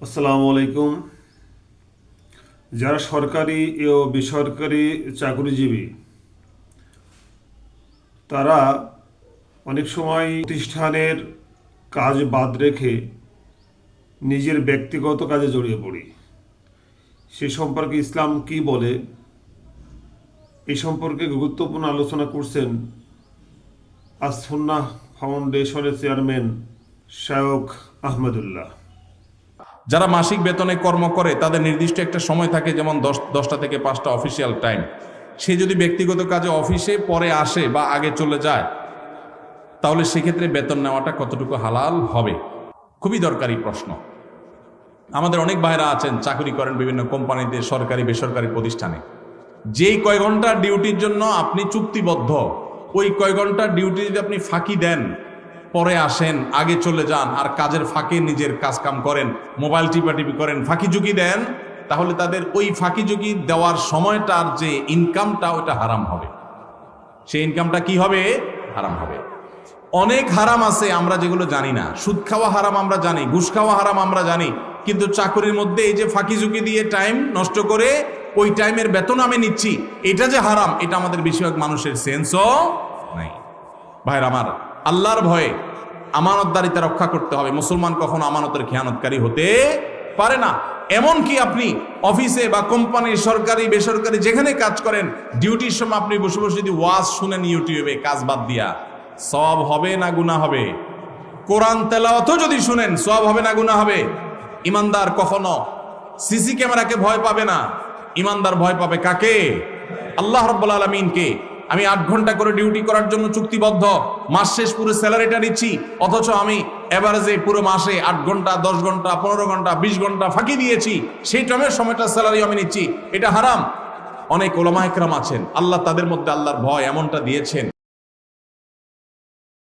আসসালামু আলাইকুম। যারা সরকারি ও বেসরকারি চাকরিজীবী তারা অনেক সময় প্রতিষ্ঠানের কাজ বাদ রেখে নিজের ব্যক্তিগত কাজে জড়িয়ে পড়ি। সে সম্পর্কে ইসলাম কি বলে, এই সম্পর্কে গুরুত্বপূর্ণ আলোচনা করছেন আস সুন্নাহ ফাউন্ডেশনের চেয়ারম্যান শায়খ আহমদুল্লাহ। যারা মাসিক বেতনে কর্ম করে তাদের নির্দিষ্ট একটা সময় থাকে, যেমন 10টা থেকে 5টা অফিসিয়াল টাইম। সে যদি ব্যক্তিগত কাজে অফিসে পরে আসে বা আগে চলে যায়, তাহলে সেক্ষেত্রে বেতন নেওয়াটা কতটুকু হালাল হবে? খুবই দরকারি প্রশ্ন। আমাদের অনেক ভাইরা আছেন, চাকরি করেন বিভিন্ন কোম্পানিতে, সরকারি বেসরকারি প্রতিষ্ঠানে। যেই কয় ঘন্টা ডিউটির জন্য আপনি চুক্তিবদ্ধ, ওই কয় ঘন্টা ডিউটি যদি আপনি ফাঁকি দেন, পরে আসেন, আগে চলে যান, আর কাজের ফাঁকে নিজের কাজ কাম করেন, মোবাইল টিপাটিপি করেন, ফাঁকি ঝুঁকি দেন, তাহলে তাদের ওই ফাঁকি ঝুঁকি দেওয়ার সময়টার যে ইনকামটা, ওটা হারাম হবে। সেই ইনকামটা কি হবে? হারাম হবে। অনেক হারাম আছে আমরা যেগুলো জানি না। সুদ খাওয়া হারাম আমরা জানি, ঘুষ খাওয়া হারাম আমরা জানি, কিন্তু চাকরির মধ্যে এই যে ফাঁকি ঝুঁকি দিয়ে টাইম নষ্ট করে ওই টাইমের বেতন আমি নিচ্ছি, এটা যে হারাম, এটা আমাদের বেশিরভাগ মানুষের সেন্সও নাই। ভাইরা আমার, আল্লাহর ভয়ে আমানতদারিতা রক্ষা করতে হবে। মুসলমান কখনো আমানতের খেয়ানতকারী হতে পারে না। এমনকি আপনি অফিসে বা কোম্পানি, সরকারি বেসরকারি যেখানে কাজ করেন, ডিউটির সময় আপনি বসে বসে যদি ওয়াজ শুনেন ইউটিউবে কাজ বাদ দিয়া, সওয়াব হবে না গুনাহ হবে? কোরআন তেলাওয়াতও যদি শুনেন, সওয়াব হবে না গুনাহ হবে? ইমানদার কখনো সিসি ক্যামেরাকে ভয় পাবে না। ইমানদার ভয় পাবে কাকে? আল্লাহ রাব্বুল আলামিনকে। আমি 8 ঘন্টা করে ডিউটি করার জন্য চুক্তিবদ্ধ, মাস শেষ পুরো স্যালারিটা নিচ্ছি, অথচ আমি এভারেজে পুরো মাসে 8 ঘন্টা, 10 ঘন্টা, 15 ঘন্টা, 20 ঘন্টা ফাঁকি দিয়েছি, সেই টাইমের সময়টা স্যালারি আমি নিচ্ছি, এটা হারাম। অনেক উলামা ইকরাম আছেন, আল্লাহ তাদের মধ্যে আল্লাহর ভয় এমনটা দিয়েছেন।